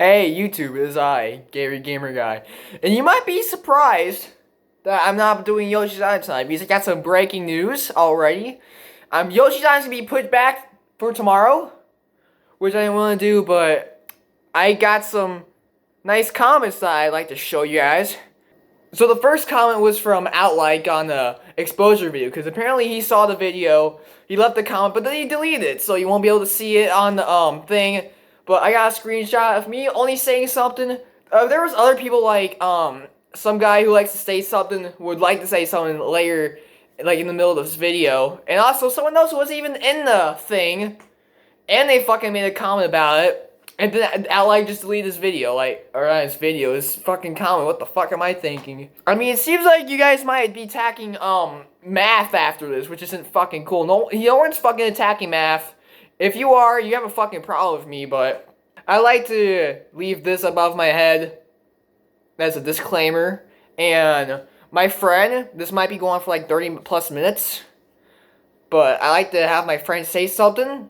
Hey YouTube, it is I, Gary Gamer Guy. And you might be surprised that I'm not doing Yoshi's Island tonight because I got some breaking news already. Yoshi's Island's gonna be put back for tomorrow, which I didn't want to do, but I got some nice comments that I'd like to show you guys. So the first comment was from Outlike on the exposure video, because apparently he saw the video, he left the comment, but then he deleted it, so you won't be able to see it on the thing. But I got a screenshot of me only saying something. There was other people like some guy who likes to say something, would like to say something later, like in the middle of this video, and also someone else who wasn't even in the thing, and they fucking made a comment about it. And then Ally just deleted this video, or not this video, this fucking comment. What the fuck am I thinking? I mean, it seems like you guys might be attacking, math after this, which isn't fucking cool. No one's fucking attacking math. If you are, you have a fucking problem with me, but I like to leave this above my head as a disclaimer. And my friend, this might be going for like 30 plus minutes, but I like to have my friend say something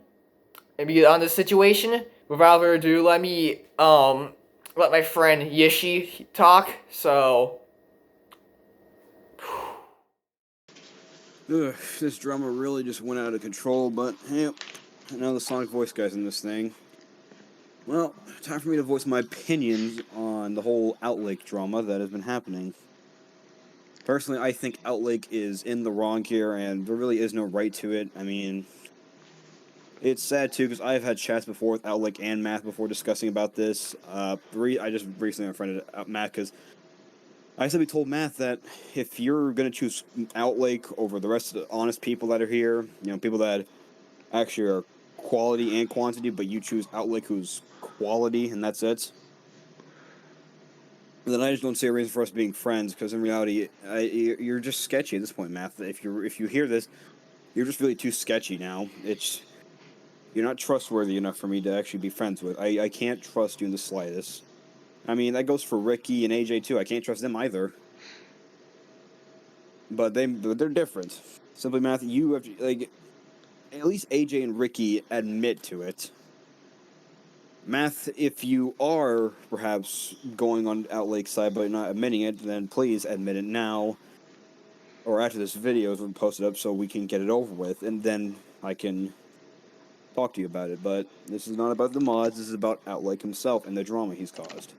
and be on this situation. Without further ado, let me let my friend Yishi talk. So Ugh, this drama really just went out of control, but hey, now the Sonic Voice guy's in this thing. Well, time for me to voice my opinions on the whole Outlake drama that has been happening. Personally, I think Outlake is in the wrong here, and there really is no right to it. I mean, it's sad too, because I've had chats before with Outlake and Matt before discussing about this. I just recently unfriended Matt because I simply told Matt that if you're going to choose Outlake over the rest of the honest people that are here, people that actually are quality and quantity, but you choose Outlake who's quality and that's it, then I just don't see a reason for us being friends, because in reality, you're just sketchy at this point, Matt. If you hear this, you're just really too sketchy now. You're not trustworthy enough for me to actually be friends with. I can't trust you in the slightest. I mean, that goes for Ricky and AJ too. I can't trust them either. But they're different. Simply, Matthew, you have to, like, at least AJ and Ricky admit to it. Math, if you are perhaps going on Outlake side but not admitting it, then please admit it now, or after this video is posted up, so we can get it over with, and then I can talk to you about it. But this is not about the mods, this is about Outlake himself and the drama he's caused.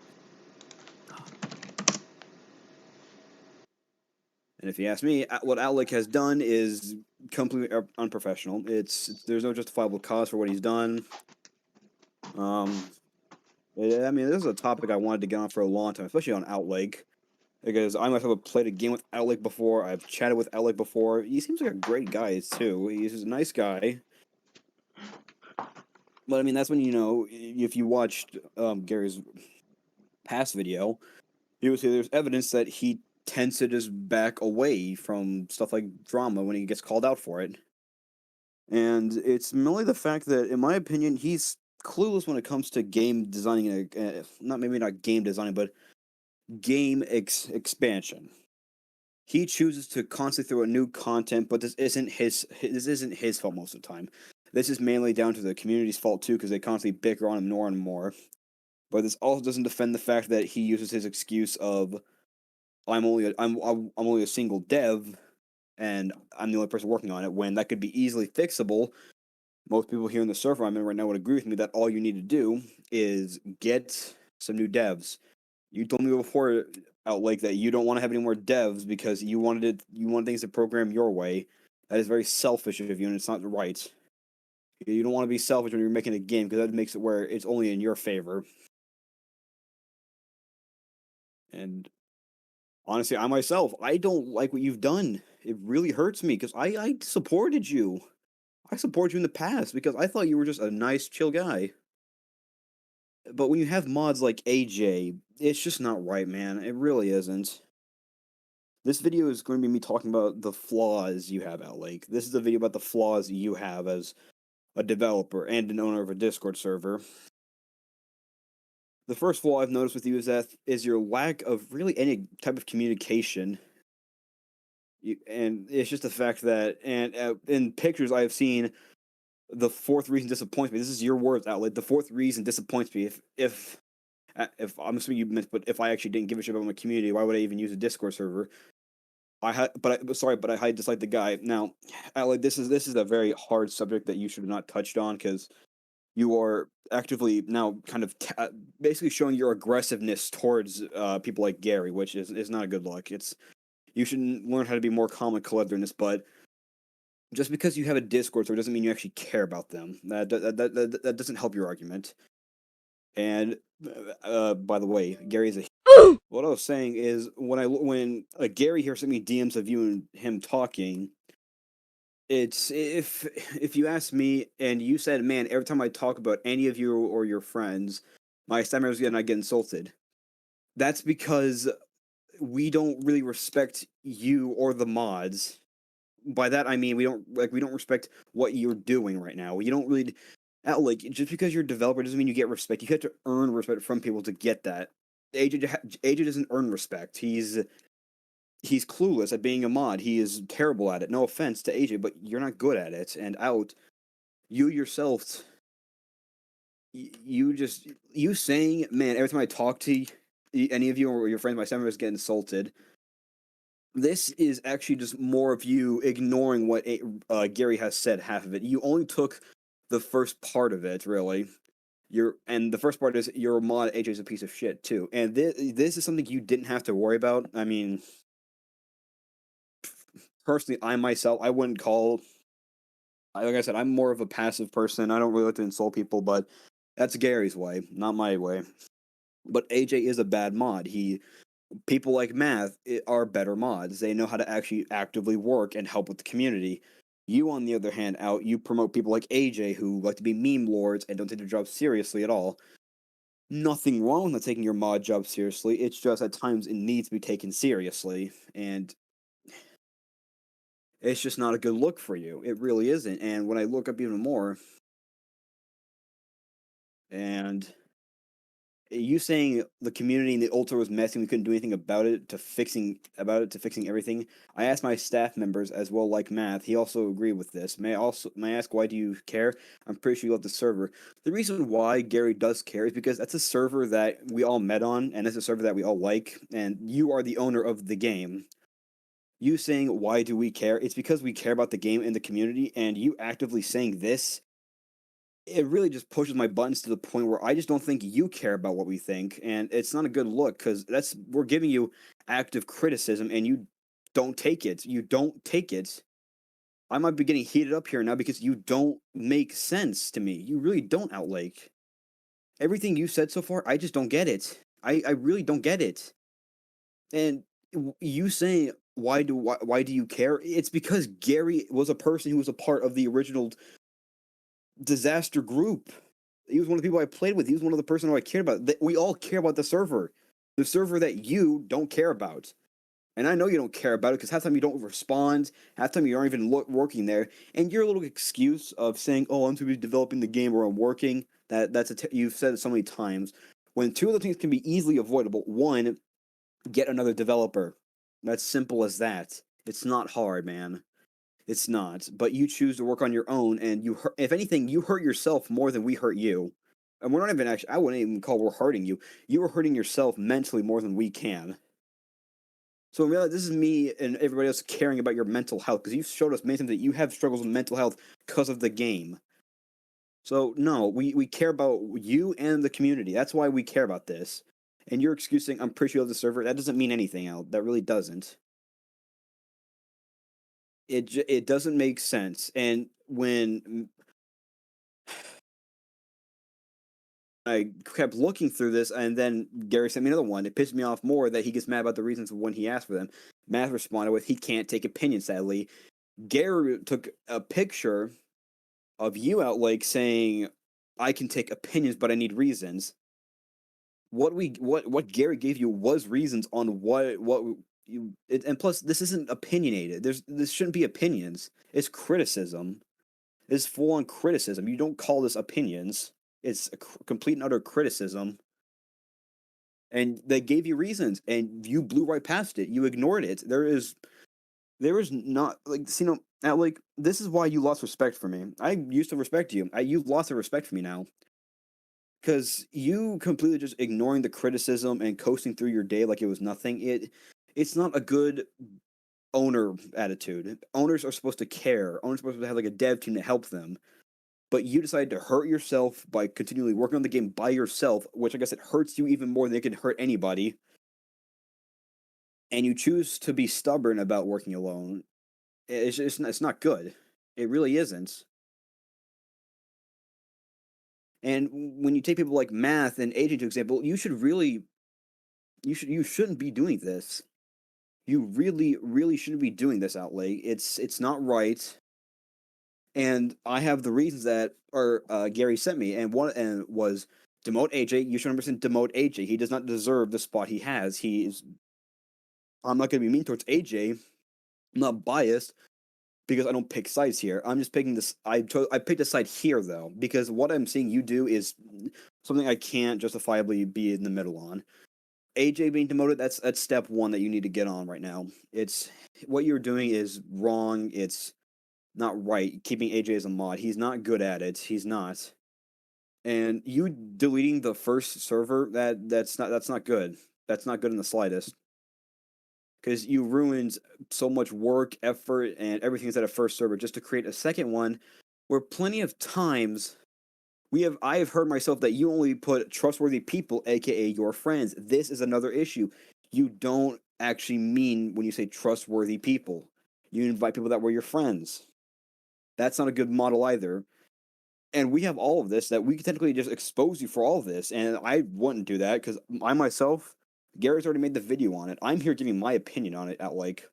And if you ask me, what Outlake has done is completely unprofessional. There's no justifiable cause for what he's done. I mean, this is a topic I wanted to get on for a long time, especially on Outlake, because I myself have played a game with Outlake before. I've chatted with Outlake before. He seems like a great guy too. He's a nice guy. But I mean, that's when if you watched Gary's past video, you would see there's evidence that he tends to just back away from stuff like drama when he gets called out for it. And it's merely the fact that, in my opinion, he's clueless when it comes to game designing, not game designing, but game expansion. He chooses to constantly throw out new content, but this isn't his fault most of the time. This is mainly down to the community's fault too, because they constantly bicker on him more and more. But this also doesn't defend the fact that he uses his excuse of I'm only a single dev, and I'm the only person working on it, when that could be easily fixable. Most people here in the server I'm in right now would agree with me that all you need to do is get some new devs. You told me before, Outlake, that you don't want to have any more devs because you want things to program your way. That is very selfish of you, and it's not right. You don't want to be selfish when you're making a game, because that makes it where it's only in your favor. And honestly, I don't like what you've done. It really hurts me, because I supported you. I supported you in the past because I thought you were just a nice, chill guy. But when you have mods like AJ, it's just not right, man. It really isn't. This video is going to be me talking about the flaws you have, Outlake. This is a video about the flaws you have as a developer and an owner of a Discord server. The first flaw I've noticed with you is your lack of really any type of communication. And it's just the fact that, and in pictures I have seen, the fourth reason disappoints me. This is your words, Outlake. The fourth reason disappoints me. If If I'm assuming you meant, but if I actually didn't give a shit about my community, why would I even use a Discord server? But I highly dislike the guy. Now, like this is a very hard subject that you should have not touched on because you are actively now kind of basically showing your aggressiveness towards people like Gary, which is not a good look. It's you should learn how to be more calm and collected in this, but just because you have a Discord server doesn't mean you actually care about them. That doesn't help your argument. And by the way, Gary is a. What I was saying is when Gary here sent me DMs of you and him talking, it's if you ask me and you said, man, every time I talk about any of you or your friends, my staff members and I get insulted. That's because we don't really respect you or the mods. By that I mean we don't respect what you're doing right now. You don't really like just because you're a developer doesn't mean you get respect. You have to earn respect from people to get that. AJ doesn't earn respect. He's clueless at being a mod. He is terrible at it. No offense to AJ, but you're not good at it. And out, you yourself, you saying, man, every time I talk to any of you or your friends, my son members get insulted. This is actually just more of you ignoring what Gary has said. Half of it. You only took the first part of it, really. And the first part is your mod AJ is a piece of shit too. And this is something you didn't have to worry about. I mean, personally, I myself, I wouldn't call. Like I said, I'm more of a passive person. I don't really like to insult people, but that's Gary's way, not my way. But AJ is a bad mod. People like Math are better mods. They know how to actually actively work and help with the community. You, on the other hand, you promote people like AJ who like to be meme lords and don't take their job seriously at all. Nothing wrong with not taking your mod job seriously. It's just at times it needs to be taken seriously, and it's just not a good look for you. It really isn't. And when I look up even more, and you saying the community and the ultra was messy, we couldn't do anything to fixing everything. I asked my staff members as well, like Math. He also agreed with this. May I ask why do you care? I'm pretty sure you love the server. The reason why Gary does care is because that's a server that we all met on, and it's a server that we all like, and you are the owner of the game. You saying why do we care? It's because we care about the game and the community, and you actively saying this it really just pushes my buttons to the point where I just don't think you care about what we think, and it's not a good look because we're giving you active criticism and you don't take it. You don't take it. I might be getting heated up here now because you don't make sense to me. You really don't, Outlake. Everything you said so far, I just don't get it. I really don't get it. And you saying why do you care? It's because Gary was a person who was a part of the original disaster group. He was one of the people I played with. He was one of the person who I cared about. We all care about the server that you don't care about. And I know you don't care about it because half the time you don't respond, half the time you aren't even working there. And your little excuse of saying, "Oh, I'm too busy developing the game or I'm working," you've said it so many times. When two of the things can be easily avoidable, one, get another developer. That's simple as that. It's not hard, man. It's not. But you choose to work on your own, and if anything, you hurt yourself more than we hurt you. And we're not even actually. I wouldn't even call we're hurting you. You are hurting yourself mentally more than we can. So really, this is me and everybody else caring about your mental health because you've showed us many times that you have struggles with mental health because of the game. So no, we care about you and the community. That's why we care about this. And you're excusing I'm pretty sure of the server. That doesn't mean anything, Al. That really doesn't. It doesn't make sense. And when I kept looking through this, and then Gary sent me another one. It pissed me off more that he gets mad about the reasons when he asked for them. Matt responded with, "He can't take opinions, sadly." Gary took a picture of you out like saying, "I can take opinions, but I need reasons." What Gary gave you was reasons on and plus this isn't opinionated. This shouldn't be opinions. It's criticism. It's full on criticism. You don't call this opinions. It's a complete and utter criticism. And they gave you reasons, and you blew right past it. You ignored it. There is not like like this is why you lost respect for me. I used to respect you. You've lost the respect for me now because you completely just ignoring the criticism and coasting through your day like it was nothing. It's not a good owner attitude. Owners are supposed to care. Owners are supposed to have like a dev team to help them. But you decided to hurt yourself by continually working on the game by yourself, which I guess it hurts you even more than it could hurt anybody. And you choose to be stubborn about working alone. It's not good. It really isn't. And when you take people like Math and AJ to example, you shouldn't be doing this. You really shouldn't be doing this, Outlay. It's not right. And I have the reasons that are Gary sent me, and one and was demote AJ. You should 100% demote AJ. He does not deserve the spot he has. He is. I'm not going to be mean towards AJ. I'm not biased because I don't pick sides here. I'm just picking this. I picked a side here though because what I'm seeing you do is something I can't justifiably be in the middle on. AJ being demoted, that's step one that you need to get on right now. It's what you're doing is wrong. It's not right. Keeping AJ as a mod, he's not good at it. He's not. And you deleting the first server, that's not good. That's not good in the slightest. Because you ruined so much work, effort, and everything that's at a first server just to create a second one, where plenty of times I have heard myself that you only put trustworthy people, aka your friends. This is another issue. You don't actually mean when you say trustworthy people. You invite people that were your friends. That's not a good model either. And we have all of this that we could technically just expose you for all of this. And I wouldn't do that because I myself, Gary's already made the video on it. I'm here giving my opinion on it at like,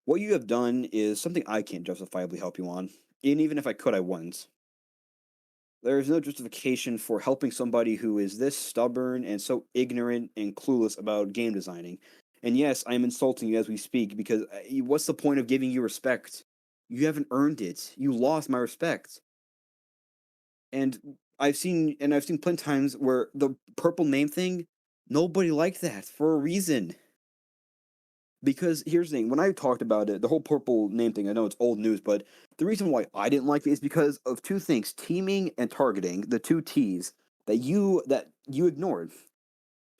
what you have done is something I can't justifiably help you on. And even if I could, I wouldn't. There is no justification for helping somebody who is this stubborn and so ignorant and clueless about game designing. And yes, I am insulting you as we speak because what's the point of giving you respect? You haven't earned it. You lost my respect. And I've seen plenty of times where the purple name thing, nobody liked that for a reason. Because here's the thing, when I talked about it, the whole purple name thing, I know it's old news, but the reason why I didn't like it is because of two things, teaming and targeting, the two T's that you ignored.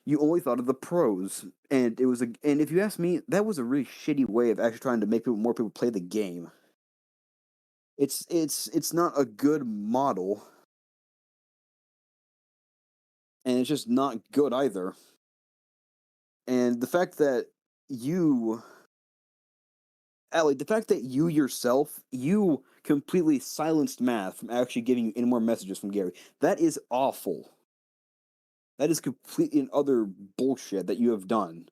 You only thought of the pros, and and if you ask me, that was a really shitty way of actually trying to make more people play the game. It's not a good model, and it's just not good either. And the fact that you Allie, the fact that you yourself, you completely silenced Math from actually giving you any more messages from Gary, that is awful. That is completely and utter bullshit that you have done.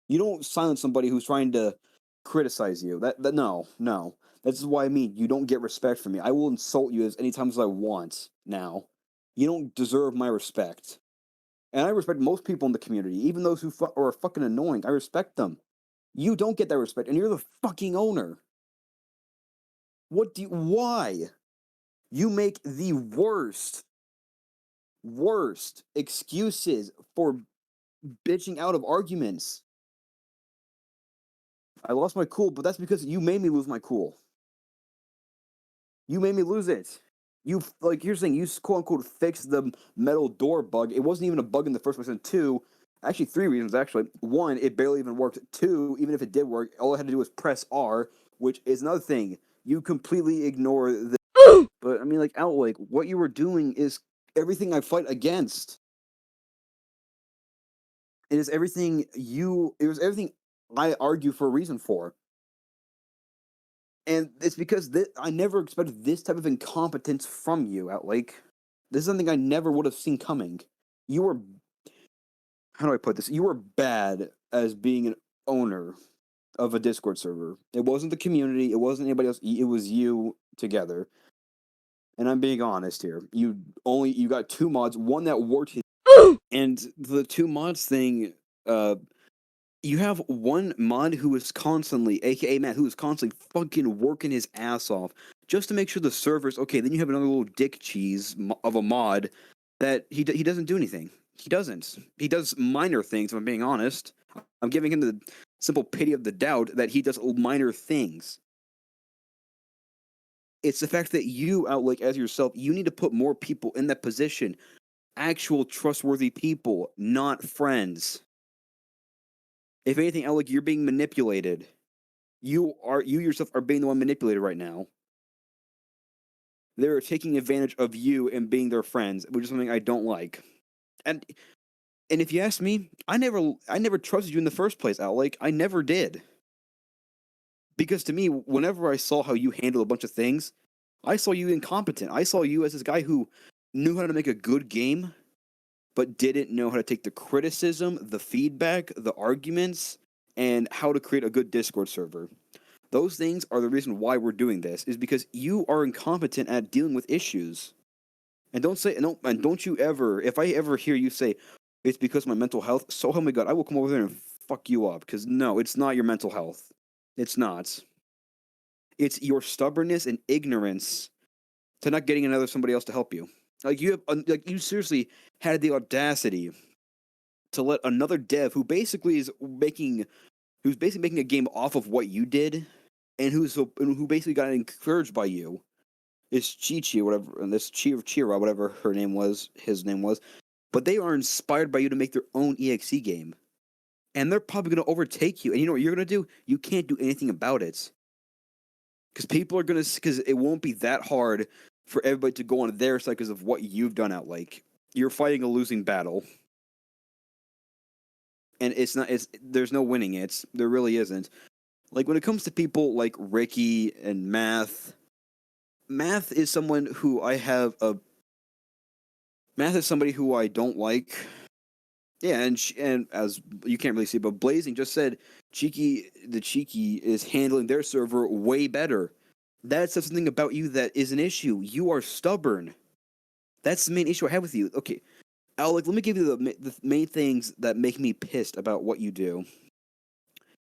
You don't silence somebody who's trying to criticize you. That no, no. This is why I mean you don't get respect from me. I will insult you as many times as I want now. You don't deserve my respect. And I respect most people in the community, even those who are fucking annoying. I respect them. You don't get that respect, and you're the fucking owner. Why? You make the worst excuses for bitching out of arguments. I lost my cool, but that's because you made me lose my cool. You made me lose it. You, like, here's the thing, you quote unquote fixed the metal door bug. It wasn't even a bug in the first place. And two, actually, three reasons actually. One, it barely even worked. Two, even if it did work, all I had to do was press R, which is another thing. You completely ignore the. But I mean, like, Outlake, what you were doing is everything I fight against. It was everything I argue for a reason for. And it's because I never expected this type of incompetence from you, Outlake. This is something I never would have seen coming. You were, how do I put this? You were bad as being an owner of a Discord server. It wasn't the community, it wasn't anybody else, it was you together. And I'm being honest here. You got two mods, one that worked his and the two mods thing, you have one mod who is constantly, aka Matt, who is constantly fucking working his ass off just to make sure the server's okay. Then you have another little dick cheese of a mod that he doesn't do anything. He doesn't. He does minor things. If I'm being honest, I'm giving him the simple pity of the doubt that he does minor things. It's the fact that you, Outlook, as yourself, you need to put more people in that position. actual trustworthy people, not friends. If anything, Alec, you're being manipulated. You yourself are being the one manipulated right now. They're taking advantage of you and being their friends, which is something I don't like. And if you ask me, I never trusted you in the first place, Alec. I never did. Because to me, whenever I saw how you handle a bunch of things, I saw you incompetent. I saw you as this guy who knew how to make a good game, but didn't know how to take the criticism, the feedback, the arguments, and how to create a good Discord server. Those things are the reason why we're doing this, is because you are incompetent at dealing with issues. And don't you ever, if I ever hear you say it's because of my mental health, so help me God, I will come over there and fuck you up. Because no, it's not your mental health. It's not. It's your stubbornness and ignorance to not getting another somebody else to help you. Like you seriously had the audacity to let another dev who's basically making a game off of what you did, and who basically got encouraged by you. Is Chi whatever, and this Chira, whatever his name was, but they are inspired by you to make their own EXE game, and they're probably going to overtake you. And you know what you're going to do? You can't do anything about it, because it won't be that hard for everybody to go on their side because of what you've done out. Like, you're fighting a losing battle, and there's no winning it. There really isn't. Like, when it comes to people like Ricky and Math is someone who Math is somebody who I don't like. Yeah, and as you can't really see, but Blazing just said Cheeky is handling their server way better. That says something about you that is an issue. You are stubborn. That's the main issue I have with you. Okay, Alec, let me give you the main things that make me pissed about what you do.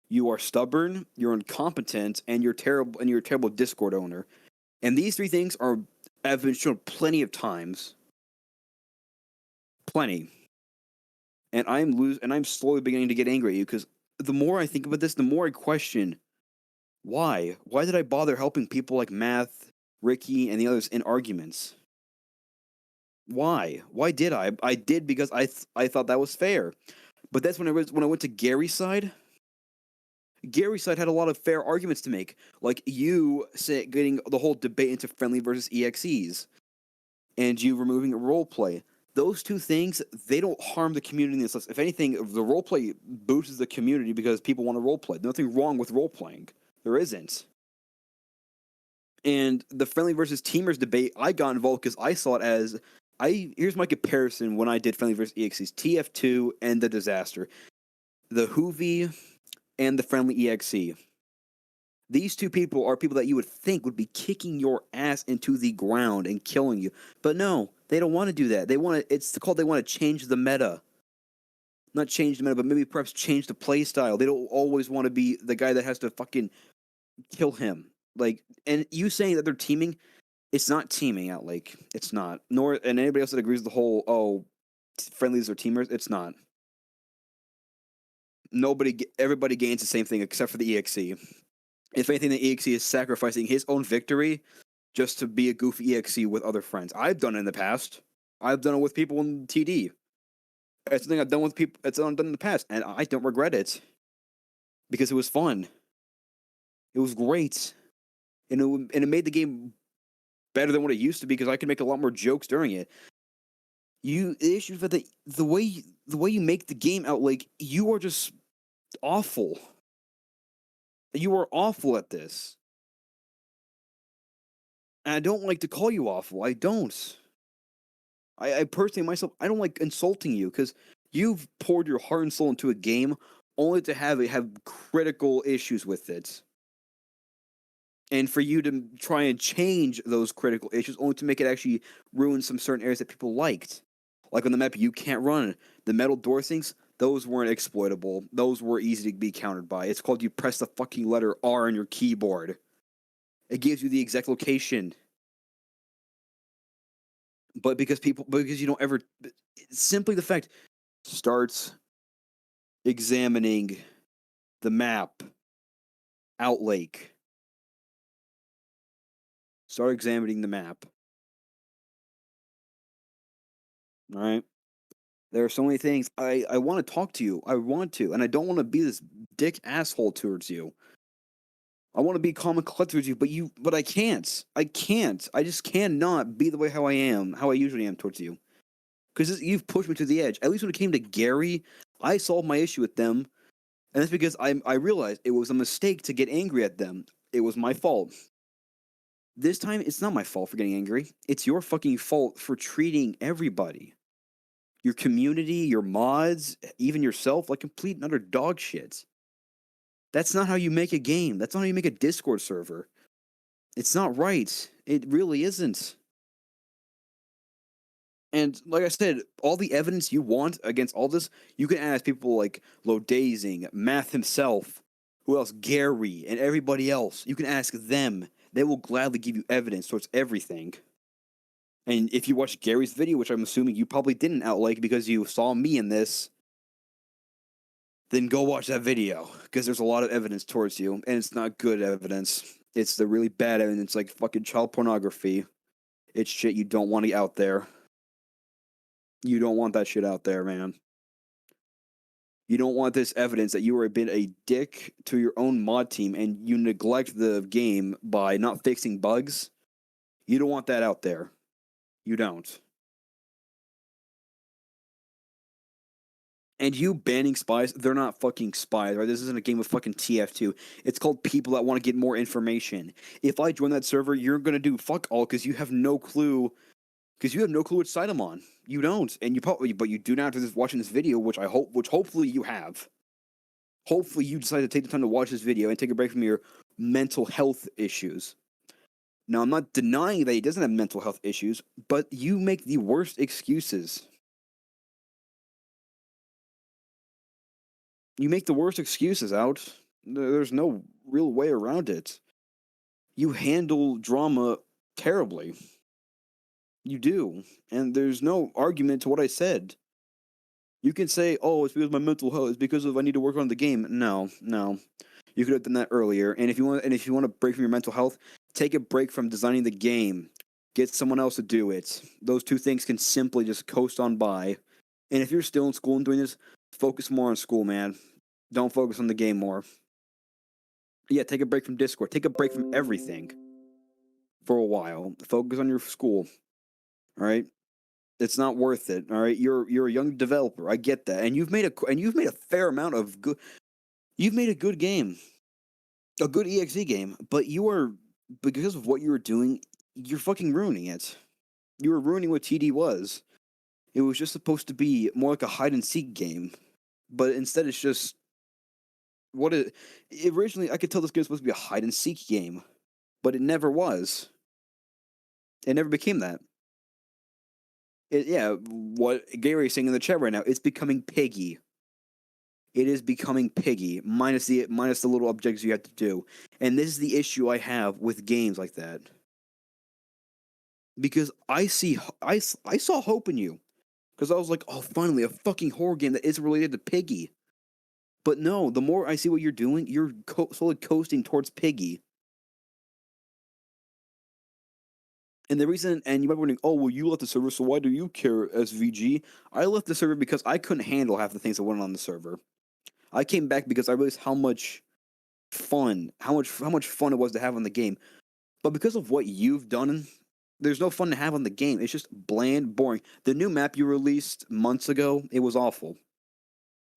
You are stubborn, you're incompetent, and you're terrible. And you're a terrible Discord owner. And these three things have been shown plenty of times. Plenty. And I'm slowly beginning to get angry at you, because the more I think about this, the more I question why. Why did I bother helping people like Math, Ricky, and the others in arguments? Why? Why did I? I did because I thought that was fair. But that's when I went to Gary's side. Gary's side had a lot of fair arguments to make, like you getting the whole debate into friendly versus EXEs, and you removing roleplay. Those two things, they don't harm the community in this list. If anything, the roleplay boosts the community because people want to roleplay. Nothing wrong with roleplaying. There isn't. And the friendly versus teamers debate, I got involved because I saw it as here's my comparison when I did friendly versus EXEs: TF2 and the Disaster, the Hoovy and the friendly EXE. These two people are people that you would think would be kicking your ass into the ground and killing you. But no, they don't want to do that. They want to change the meta. Not change the meta, but maybe perhaps change the play style. They don't always want to be the guy that has to fucking kill him. Like, and you saying that they're teaming, it's not teaming out, like, it's not. Nor, and anybody else that agrees with the whole, friendlies are teamers, it's not. Everybody gains the same thing except for the EXE. If anything, the EXE is sacrificing his own victory just to be a goofy EXE with other friends. I've done it in the past. I've done it with people in TD. It's something I've done with people. It's something I've done in the past, and I don't regret it because it was fun. It was great, and it made the game better than what it used to be because I could make a lot more jokes during it. The issue is that the way you make the game out, like, you are just awful. You are awful at this. And I don't like to call you awful. I don't. I personally myself, I don't like insulting you because you've poured your heart and soul into a game only to have critical issues with it. And for you to try and change those critical issues only to make it actually ruin some certain areas that people liked. Like on the map, you can't run. The metal door things, those weren't exploitable. Those were easy to be countered by. It's called you press the fucking letter R on your keyboard. It gives you the exact location. But because you don't ever, simply the fact, starts examining the map, Outlake. Start examining the map. All right. There are so many things I want to talk to you. I want to, and I don't want to be this dick asshole towards you. I want to be calm and collected with you, but I can't. I can't. I just cannot be the way how I am, how I usually am towards you. Because you've pushed me to the edge. At least when it came to Gary, I solved my issue with them, and that's because I realized it was a mistake to get angry at them. It was my fault. This time, it's not my fault for getting angry. It's your fucking fault for treating everybody, your community, your mods, even yourself, like complete and utter dog shit. That's not how you make a game. That's not how you make a Discord server. It's not right. It really isn't. And like I said, all the evidence you want against all this, you can ask people like Lodazing, Math himself, who else? Gary, and everybody else. You can ask them. They will gladly give you evidence towards everything. And if you watched Gary's video, which I'm assuming you probably didn't outlike because you saw me in this, then go watch that video because there's a lot of evidence towards you, and it's not good evidence. It's the really bad evidence, like fucking child pornography. It's shit you don't want out there. You don't want that shit out there, man. You don't want this evidence that you were been a dick to your own mod team and you neglect the game by not fixing bugs. You don't want that out there. You don't. And you banning spies, they're not fucking spies, right? This isn't a game of fucking TF2. It's called people that want to get more information. If I join that server, you're going to do fuck all because you have no clue. Because you have no clue which side I'm on. You don't. And you probably, but you do not after this watching this video, which hopefully you have. Hopefully you decide to take the time to watch this video and take a break from your mental health issues. Now, I'm not denying that he doesn't have mental health issues, but you make the worst excuses. You make the worst excuses out. There's no real way around it. You handle drama terribly. You do. And there's no argument to what I said. You can say, oh, it's because of my mental health. It's because of I need to work on the game. No. You could have done that earlier. And if you want to break from your mental health, take a break from designing the game. Get someone else to do it. Those two things can simply just coast on by. And if you're still in school and doing this, focus more on school, man. Don't focus on the game more. Yeah, take a break from Discord. Take a break from everything for a while. Focus on your school. All right? It's not worth it. All right? You're a young developer. I get that. And you've made a fair amount of good. You've made a good game. A good EXE game, but you are, because of what you were doing, you're fucking ruining it. You were ruining what TD was. It was just supposed to be more like a hide and seek game, but instead it's just what it originally. I could tell this game was supposed to be a hide and seek game, but it never was. It never became that. Yeah, what Gary is saying in the chat right now, it's becoming piggy. It is becoming piggy, minus the little objectives you have to do, and this is the issue I have with games like that. Because I saw hope in you, because I was like, oh, finally a fucking horror game that isn't related to Piggy. But no, the more I see what you're doing, you're slowly coasting towards Piggy. And the reason, and you might be wondering, oh, well, you left the server, so why do you care, SVG? I left the server because I couldn't handle half the things that went on the server. I came back because I realized how much fun it was to have on the game. But because of what you've done, there's no fun to have on the game. It's just bland, boring. The new map you released months ago, it was awful.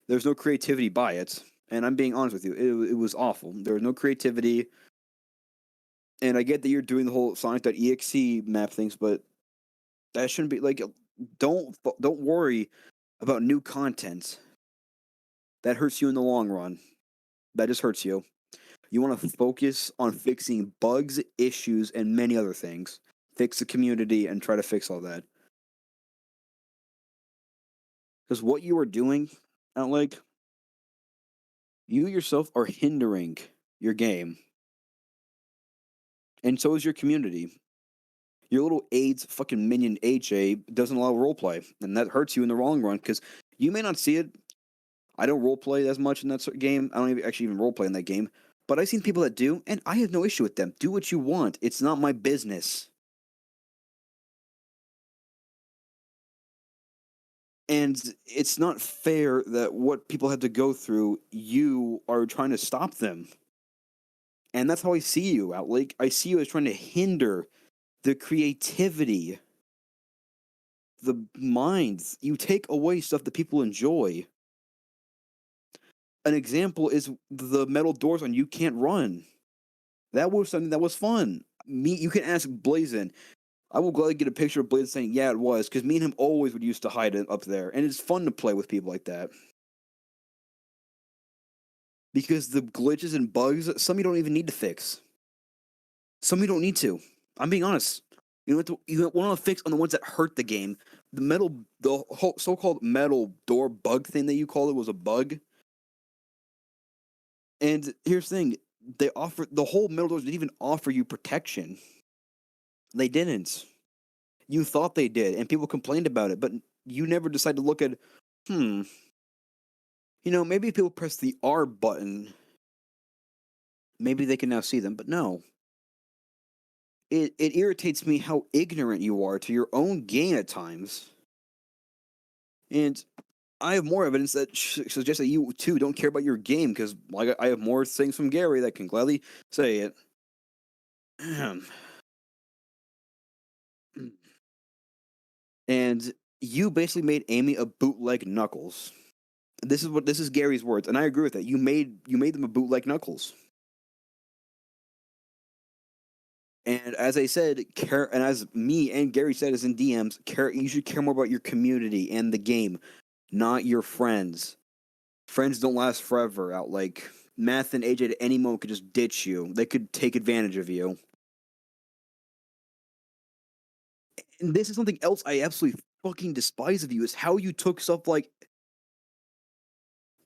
There's no creativity by it, and I'm being honest with you. It was awful. There was no creativity, and I get that you're doing the whole Sonic.exe map things, but that shouldn't be like. Don't worry about new content. That hurts you in the long run. That just hurts you. You want to focus on fixing bugs, issues, and many other things. Fix the community and try to fix all that. Because what you are doing, Outleg, you yourself are hindering your game. And so is your community. Your little AIDS fucking minion HA doesn't allow roleplay. And that hurts you in the long run because you may not see it. I don't roleplay as much in that game. I don't actually even roleplay in that game. But I've seen people that do, and I have no issue with them. Do what you want. It's not my business. And it's not fair that what people have to go through, you are trying to stop them. And that's how I see you, Outlake. I see you as trying to hinder the creativity, the minds. You take away stuff that people enjoy. An example is the metal doors on You Can't Run. That was something that was fun. You can ask Blazin. I will gladly get a picture of Blazin saying, yeah, it was, because me and him always would used to hide it up there. And it's fun to play with people like that. Because the glitches and bugs, some you don't even need to fix. Some you don't need to. I'm being honest. You want to fix on the ones that hurt the game. The whole so-called metal door bug thing that you called it was a bug. And here's the thing: the whole metal doors didn't even offer you protection. They didn't. You thought they did, and people complained about it, but you never decided to look at. Maybe if people press the R button, maybe they can now see them. But no, it irritates me how ignorant you are to your own game at times. And I have more evidence that suggests that you too don't care about your game because I have more things from Gary that can gladly say it. And you basically made Amy a bootleg Knuckles. This is Gary's words, and I agree with that. You made them a bootleg Knuckles. And as I said, and as me and Gary said as in DMs, you should care more about your community and the game, not your friends. Friends don't last forever. Out like Math and AJ at any moment could just ditch you. They could take advantage of you. And this is something else I absolutely fucking despise of you is how you took stuff like.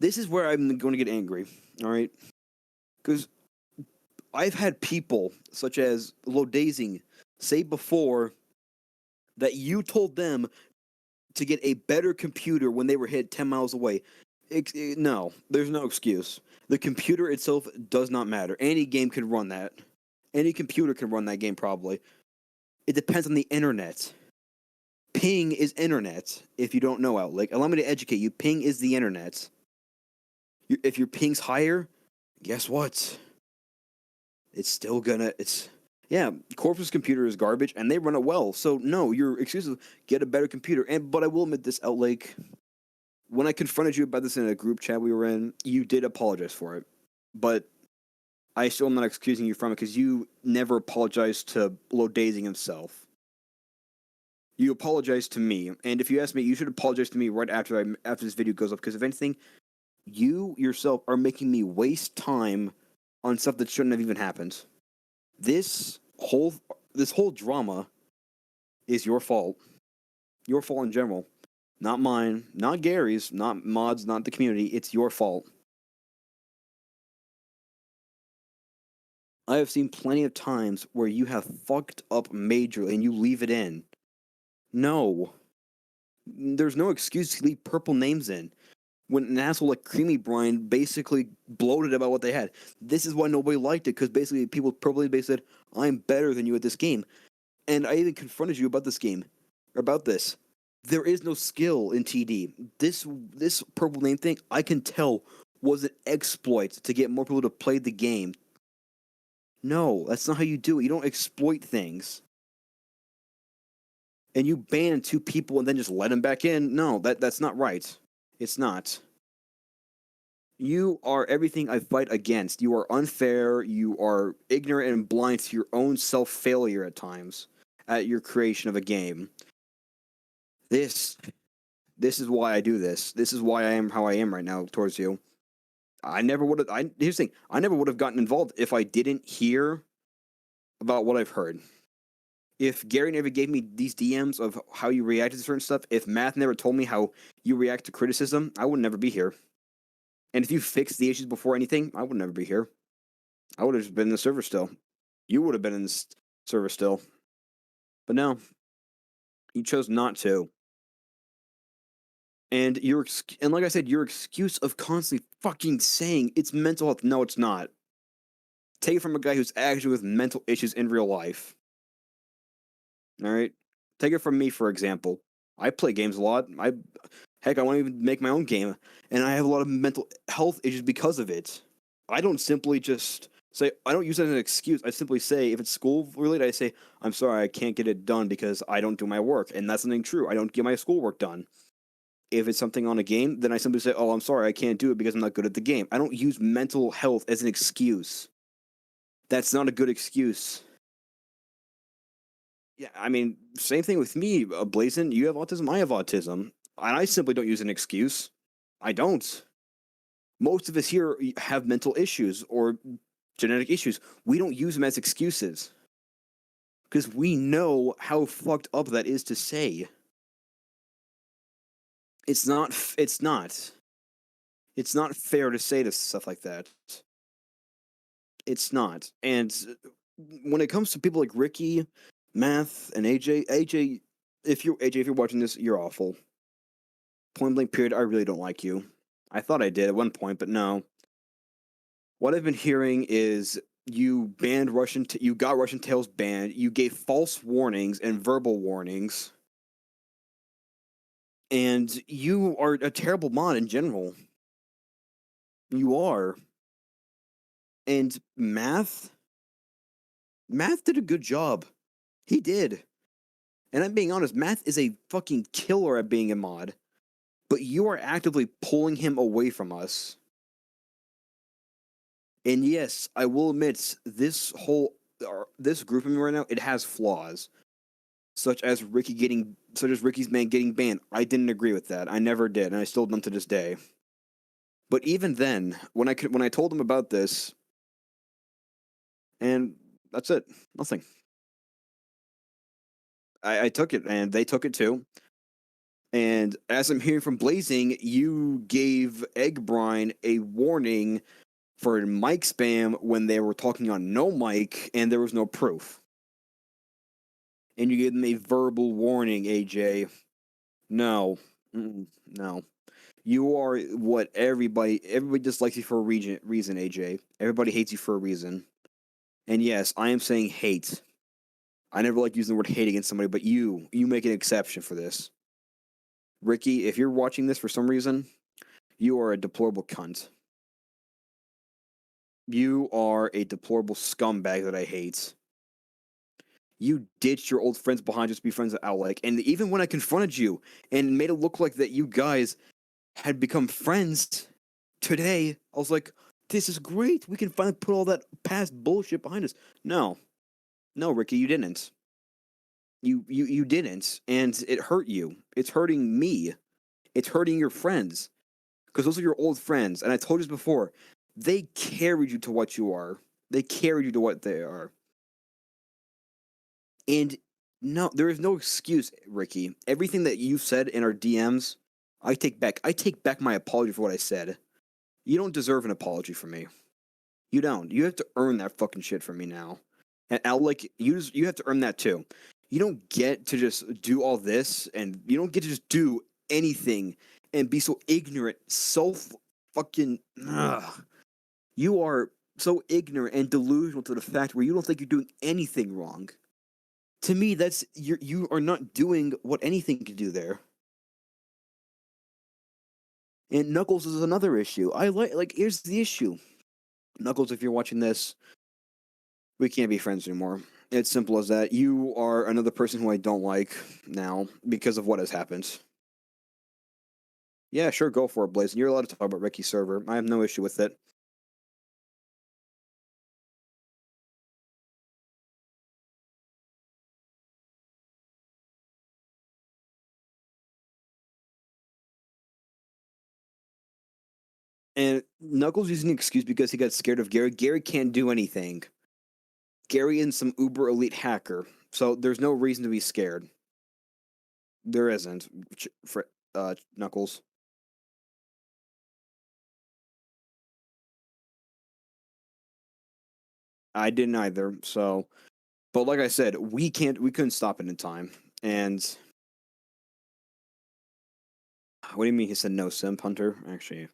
This is where I'm going to get angry. All right, because I've had people such as Lodazing say before that you told them to get a better computer when they were hit 10 miles away. No, there's no excuse. The computer itself does not matter. Any game can run that. Any computer can run that game probably. It depends on the internet. Ping is internet, if you don't know, Outlick. Allow me to educate you. Ping is the internet. If your ping's higher, guess what? It's still gonna. Yeah, Corpus computer is garbage, and they run it well. So no, your excuse is get a better computer. But I will admit this, Outlake. When I confronted you about this in a group chat we were in, you did apologize for it. But I still am not excusing you from it because you never apologized to Lodazing himself. You apologized to me, and if you ask me, you should apologize to me right after this video goes up. Because if anything, you yourself are making me waste time on stuff that shouldn't have even happened. This whole drama is your fault. Your fault in general. Not mine, not Gary's, not mods, not the community. It's your fault. I have seen plenty of times where you have fucked up majorly and you leave it in. No. There's no excuse to leave purple names in. When an asshole like Creamy Brian basically bloated about what they had. This is why nobody liked it, because basically people purposely said, I'm better than you at this game. And I even confronted you about this game. About this. There is no skill in TD. This purple name thing, I can tell, was an exploit to get more people to play the game. No, that's not how you do it. You don't exploit things. And you ban two people and then just let them back in. No, that's not right. It's not. You are everything I fight against. You are unfair. You are ignorant and blind to your own self failure at times at your creation of a game. This is why I do this. This is why I am how I am right now towards you. I never would have. Here's the thing. I never would have gotten involved if I didn't hear about what I've heard. If Gary never gave me these DMs of how you reacted to certain stuff, if Math never told me how you react to criticism, I would never be here. And if you fixed the issues before anything, I would never be here. I would have just been in the server still. You would have been in the server still. But no, you chose not to. And like I said, your excuse of constantly fucking saying it's mental health. No, it's not. Take it from a guy who's actually with mental issues in real life. All right, take it from me for example. I play games a lot. Heck, I want to even make my own game, and I have a lot of mental health issues because of it. I don't simply just say I don't use it as an excuse. I simply say if it's school related, I say I'm sorry I can't get it done because I don't do my work, and that's something true. I don't get my schoolwork done. If it's something on a game, then I simply say, "Oh, I'm sorry, I can't do it because I'm not good at the game." I don't use mental health as an excuse. That's not a good excuse. Yeah, I mean, same thing with me, Blazin. You have autism, I have autism, and I simply don't use an excuse. I don't. Most of us here have mental issues or genetic issues. We don't use them as excuses because we know how fucked up that is to say. It's not. It's not. It's not fair to say to stuff like that. It's not. And when it comes to people like Ricky, Math, and AJ, if you're watching this, you're awful. Point blank period. I really don't like you. I thought I did at one point, but no. What I've been hearing is you banned Russian. You got Russian Tales banned. You gave false warnings and verbal warnings, and you are a terrible mod in general. You are. And Math did a good job. He did. And I'm being honest, Math is a fucking killer at being a mod. But you are actively pulling him away from us. And yes, I will admit this group of me right now, it has flaws. Such as Ricky's man getting banned. I didn't agree with that. I never did, and I still don't to this day. But even then, when I told him about this, and that's it, nothing. I took it, and they took it too. And as I'm hearing from Blazing, you gave Egg Brine a warning for mic spam when they were talking on no mic, and there was no proof. And you gave them a verbal warning, AJ. No, no. You are what everybody dislikes you for a reason, AJ. Everybody hates you for a reason. And yes, I am saying hate. I never like using the word hate against somebody, but you make an exception for this. Ricky, if you're watching this for some reason, you are a deplorable cunt. You are a deplorable scumbag that I hate. You ditched your old friends behind just to be friends with Alec, and even when I confronted you and made it look like that you guys had become friends today, I was like, this is great. We can finally put all that past bullshit behind us. No. No, Ricky, you didn't. You didn't. And it hurt you. It's hurting me. It's hurting your friends. Because those are your old friends. And I told you this before. They carried you to what you are. They carried you to what they are. And no, there is no excuse, Ricky. Everything that you said in our DMs, I take back. I take back my apology for what I said. You don't deserve an apology from me. You don't. You have to earn that fucking shit from me now. And Alec, you have to earn that too. You don't get to just do all this, and you don't get to just do anything and be so ignorant, so fucking. Ugh. You are so ignorant and delusional to the fact where you don't think you're doing anything wrong. To me, that's you are not doing what anything can do there. And Knuckles is another issue. I like here's the issue. Knuckles, if you're watching this, we can't be friends anymore. It's simple as that. You are another person who I don't like now because of what has happened. Yeah, sure, go for it, Blaze. You're allowed to talk about Ricky's server. I have no issue with it. And Knuckles using an excuse because he got scared of Gary. Gary can't do anything. Gary is some uber elite hacker, so there's no reason to be scared. There isn't. Knuckles. I didn't either. So, but like I said, we couldn't stop it in time. And what do you mean? He said no, Simp Hunter. Actually,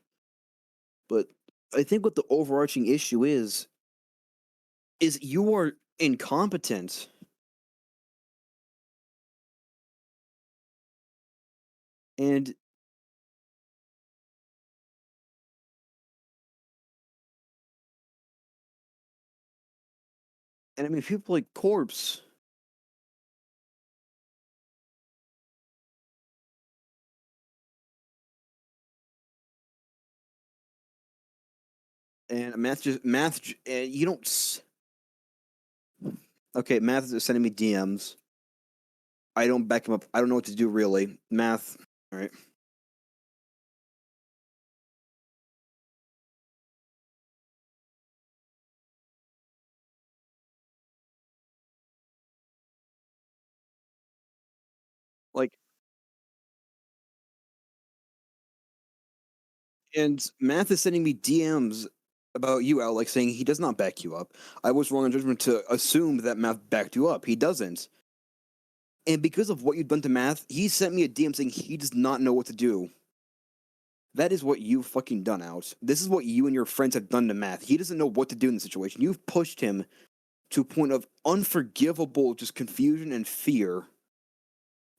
but I think what the overarching issue is you are incompetent. And And I mean, people like Corpse. And you don't. Okay, Math is sending me DMs. I don't back him up. I don't know what to do really. Math. All right. Like, and Math is sending me DMs about you, Al, like saying he does not back you up. I was wrong in judgment to assume that Math backed you up. He doesn't. And because of what you've done to Math, he sent me a DM saying he does not know what to do. That is what you've fucking done, Out. This is what you and your friends have done to Math. He doesn't know what to do in the situation. You've pushed him to a point of unforgivable just confusion and fear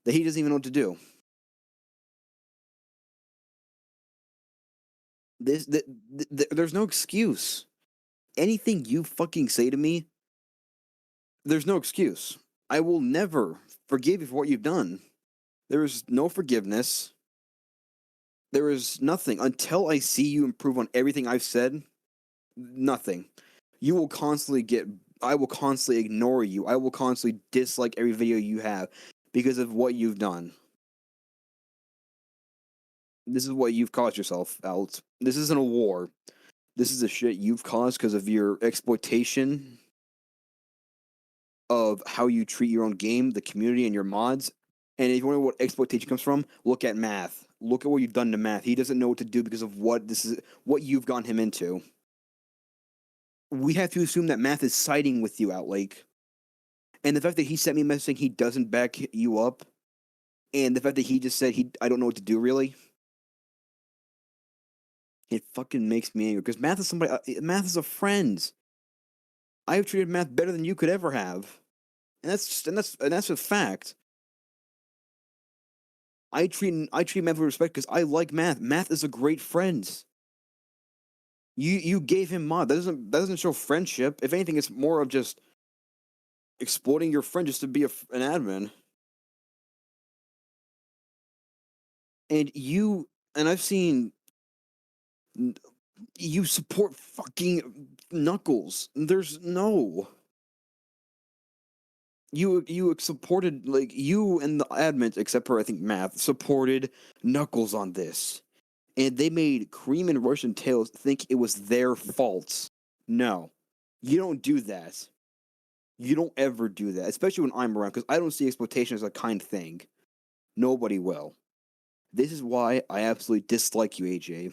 that he doesn't even know what to do. There's no excuse. Anything you fucking say to me, there's no excuse. I will never forgive you for what you've done. There is no forgiveness. There is nothing until I see you improve on everything I've said. Nothing. You will constantly get. I will constantly ignore you. I will constantly dislike every video you have because of what you've done. This is what you've caused yourself, Alt. This isn't a war. This is the shit you've caused because of your exploitation of how you treat your own game, the community, and your mods. And if you wonder what exploitation comes from, look at Math. Look at what you've done to Math. He doesn't know what to do because of what you've gotten him into. We have to assume that Math is siding with you, Outlake. And the fact that he sent me a message saying he doesn't back you up, and the fact that he just said I don't know what to do really, it fucking makes me angry. Because Math is Math is a friend. I have treated Math better than you could ever have, and that's a fact. I treat Math with respect because I like Math. Math is a great friend. You gave him mod. That doesn't show friendship. If anything, it's more of just exploiting your friend just to be an admin. And I've seen you support fucking Knuckles. There's no you supported like you and the admins, except for I think Math, supported Knuckles on this, and they made Cream and Russian Tails think it was their fault. No, you don't do that. You don't ever do that, especially when I'm around, because I don't see exploitation as a kind thing. Nobody will. This is why I absolutely dislike you, AJ.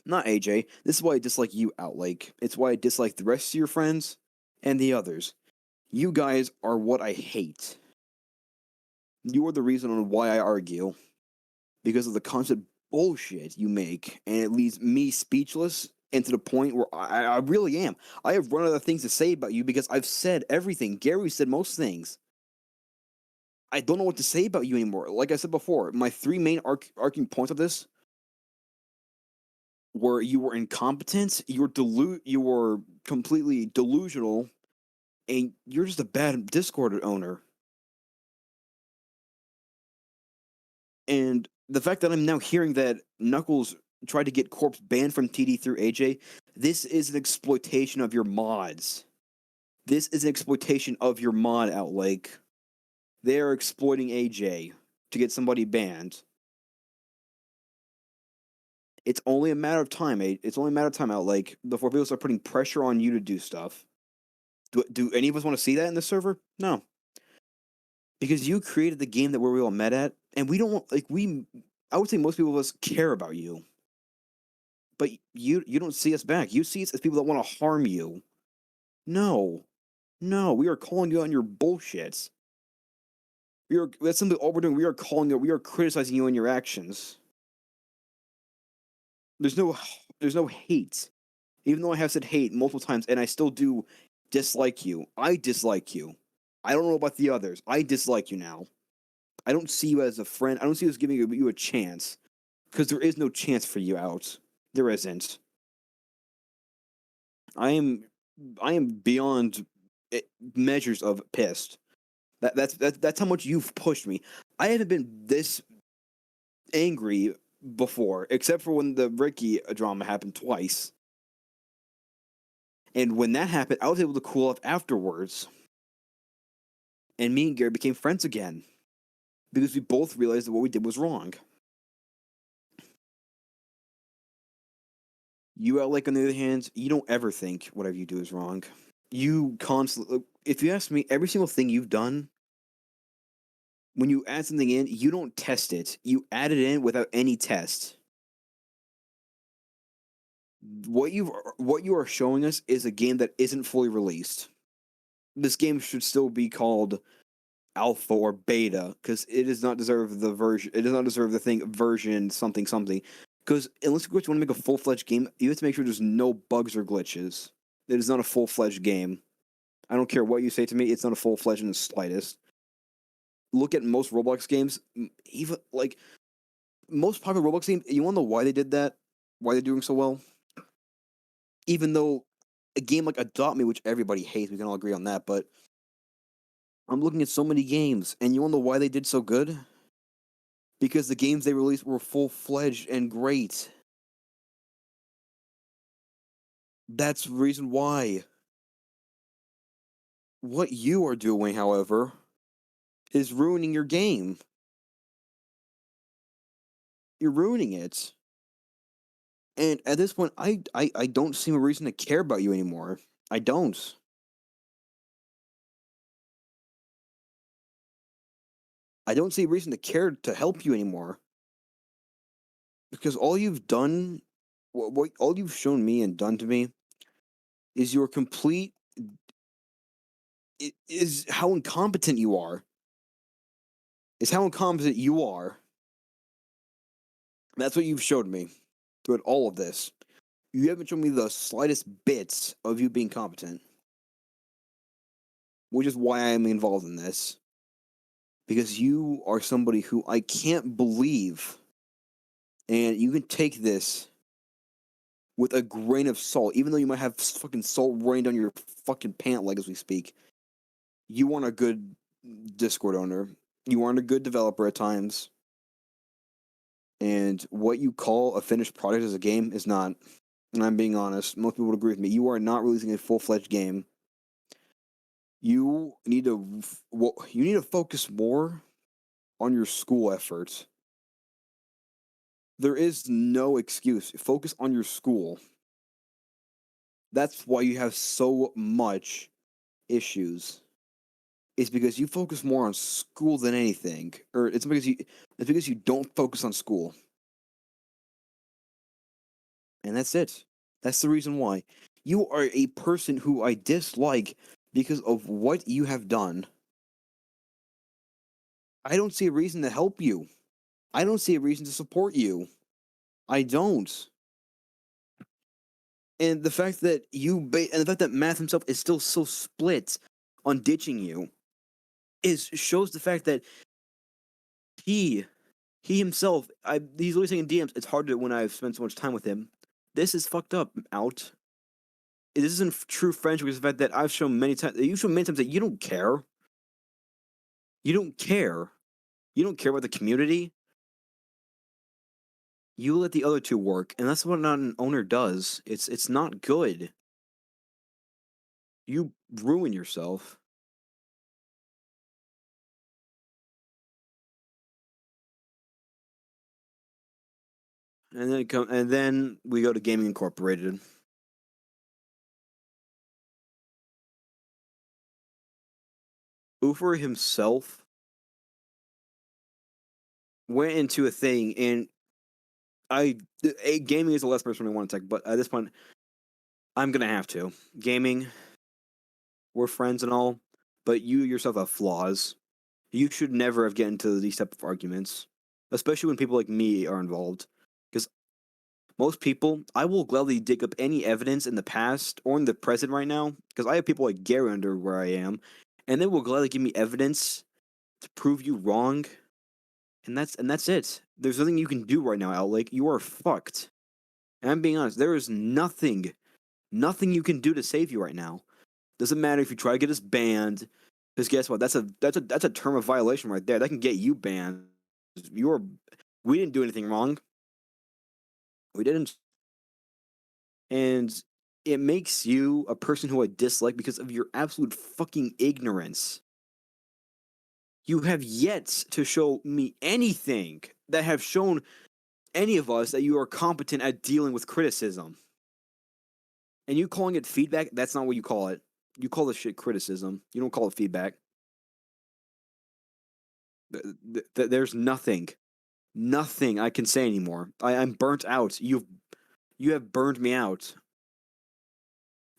Not AJ. This is why I dislike you, Outlake. It's why I dislike the rest of your friends and the others. You guys are what I hate. You are the reason on why I argue. Because of the constant bullshit you make, and it leaves me speechless and to the point where I really am. I have run out of things to say about you because I've said everything. Gary said most things. I don't know what to say about you anymore. Like I said before, my three main arcing points of this were you were incompetent, you were completely delusional, and you're just a bad Discord owner. And the fact that I'm now hearing that Knuckles tried to get Corpse banned from TD through AJ, this is an exploitation of your mods. This is an exploitation of your mod, Outlake. They are exploiting AJ to get somebody banned. It's only a matter of time, It's only a matter of time, Outlake, before people start putting pressure on you to do stuff. Do any of us want to see that in the server? No. Because you created the game that we all met at, and we don't want, I would say most people of us care about you. But you don't see us back. You see us as people that want to harm you. No. No, we are calling you on your bullshit. That's simply all we're doing. We are criticizing you on your actions. There's no there's no hate. Even though I have said hate multiple times and I still do dislike you. I dislike you. I don't know about the others. I dislike you now. I don't see you as a friend. I don't see you as giving you a chance. Because there is no chance for you, Out. There isn't. I am I am beyond measures of pissed. That's how much you've pushed me. I haven't been this angry before, except for when the Ricky drama happened twice. And when that happened, I was able to cool off afterwards. And me and Gary became friends again because we both realized that what we did was wrong. You, Alec, on the other hand, you don't ever think whatever you do is wrong. You constantly, if you ask me, every single thing you've done, when you add something in, you don't test it. You add it in without any test. What you are showing us is a game that isn't fully released. This game should still be called alpha or beta because it does not deserve the version. It does not deserve the thing version something something. Because unless you want to make a full fledged game, you have to make sure there's no bugs or glitches. It is not a full fledged game. I don't care what you say to me; it's not a full fledged in the slightest. Look at most Roblox games, even like most popular Roblox games. You want to know why they did that? Why they're doing so well? Even though a game like Adopt Me, which everybody hates, we can all agree on that, but I'm looking at so many games, and you want to know why they did so good? Because the games they released were full fledged and great. That's the reason why. What you are doing, however, is ruining your game. You're ruining it. And at this point, I don't see a reason to care about you anymore. I don't. I don't see a reason to care to help you anymore. Because all you've done, what all you've shown me and done to me is your complete is how incompetent you are. Is how incompetent you are. That's what you've showed me throughout all of this. You haven't shown me the slightest bits of you being competent, which is why I am involved in this. Because you are somebody who I can't believe, and you can take this with a grain of salt, even though you might have fucking salt running down your fucking pant leg as we speak. You aren't a good Discord owner. You aren't a good developer at times. And what you call a finished product as a game is not. And I'm being honest. Most people would agree with me. You are not releasing a full-fledged game. You need to focus more on your school efforts. There is no excuse. Focus on your school. That's why you have so much issues. It's because you focus more on school than anything, or it's because you don't focus on school, and that's it. That's the reason why. You are a person who I dislike because of what you have done. I don't see a reason to help you. I don't see a reason to support you. I don't. And the fact that and the fact that Math himself is still so split on ditching you is shows the fact that he he himself he's always saying in DMs it's hard to when I've spent so much time with him. This is fucked up. Out. This isn't true friendship because the fact that I've shown many times you've shown many times that you don't care. You don't care. You don't care about the community. You let the other two work, and that's what not an owner does. It's not good. You ruin yourself. And then we go to Gaming Incorporated. Ufer himself went into a thing, and gaming is the last person I want to take, but at this point, I'm gonna have to. Gaming, we're friends and all, but you yourself have flaws. You should never have get into these type of arguments, especially when people like me are involved. Because most people, I will gladly dig up any evidence in the past or in the present right now. Because I have people like Gary under where I am, and they will gladly give me evidence to prove you wrong. And that's it. There's nothing you can do right now, Outlake. You are fucked. And I'm being honest. There is nothing, Nothing you can do to save you right now. Doesn't matter if you try to get us banned, because guess what? That's a term of violation right there. That can get you banned. We didn't do anything wrong. We didn't. And it makes you a person who I dislike because of your absolute fucking ignorance. You have yet to show me anything that have shown any of us that you are competent at dealing with criticism. And you calling it feedback, that's not what you call it. You call this shit criticism. You don't call it feedback. There's nothing I can say anymore. I'm burnt out. You have burned me out.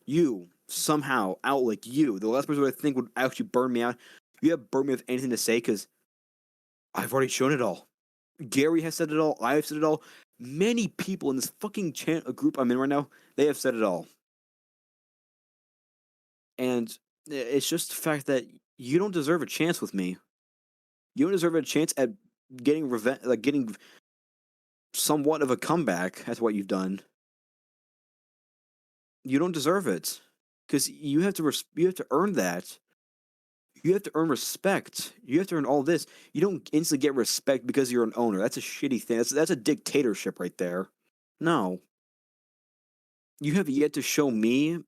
You somehow Outlick, you, the last person I think would actually burn me out. You have burned me with anything to say because I've already shown it all. Gary has said it all. I have said it all. Many people in this fucking group I'm in right now, they have said it all. And it's just the fact that you don't deserve a chance with me. You don't deserve a chance at getting revenge, like getting somewhat of a comeback. That's what you've done. You don't deserve it because you have to earn that. You have to earn respect. You have to earn all this. You don't instantly get respect because you're an owner. That's a shitty thing. That's a dictatorship right there. No. You have yet to show me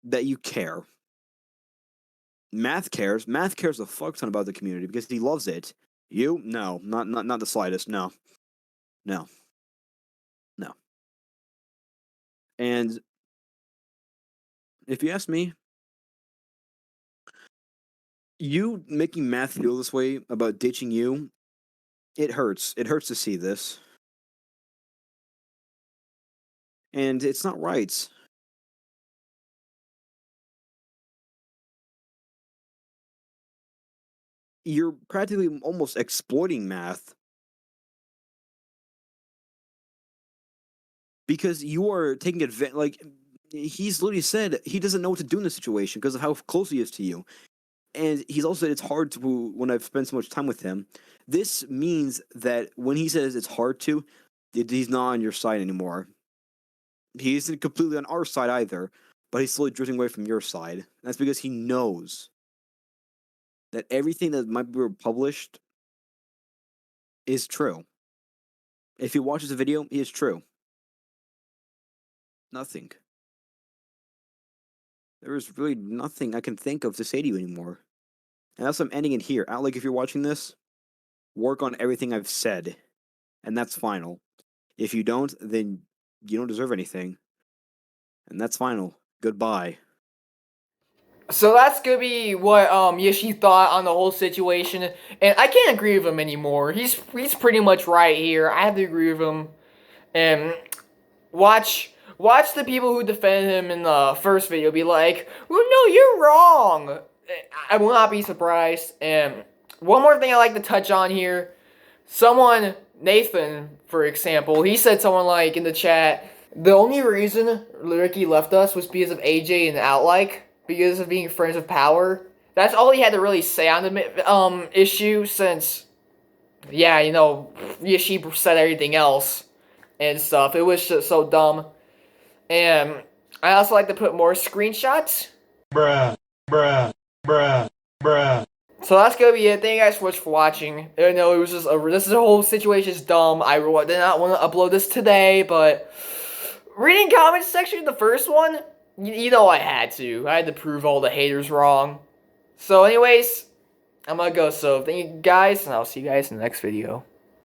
that you care. Math cares. Math cares a fuck ton about the community because he loves it. You? No. Not the slightest. No. No. No. And if you ask me, you making Math feel this way about ditching you, it hurts. It hurts to see this. And it's not right. You're practically almost exploiting Math because you are taking advantage. Like, he's literally said he doesn't know what to do in this situation because of how close he is to you. And he's also said it's hard to, when I've spent so much time with him. This means that when he says it's hard to, he's not on your side anymore. He isn't completely on our side either, but he's slowly drifting away from your side. That's because he knows that everything that might be published is true. If he watches the video, it is true. Nothing. There is really nothing I can think of to say to you anymore. And that's why I'm ending it here. Outlick, if you're watching this, work on everything I've said. And that's final. If you don't, then you don't deserve anything. And that's final. Goodbye. So that's gonna be what Yoshi thought on the whole situation, and I can't agree with him anymore. He's pretty much right here. I have to agree with him. And watch the people who defend him in the first video be like, "Well, no, you're wrong." I will not be surprised. And one more thing I like to touch on here. Someone, Nathan, for example, he said someone like in the chat, the only reason Ricky left us was because of AJ and Outlike, because of being friends with power. That's all he had to really say on the issue, since, yeah, you know, she said everything else and stuff. It was just so dumb. And I also like to put more screenshots. Bruh, bruh, bruh, bruh. So that's gonna be it. Thank you guys so much for watching. I know it was just this whole situation is dumb. I did not want to upload this today, but reading comments section, the first one, you know I had to. I had to prove all the haters wrong. So anyways, I'm gonna go. So thank you guys, and I'll see you guys in the next video.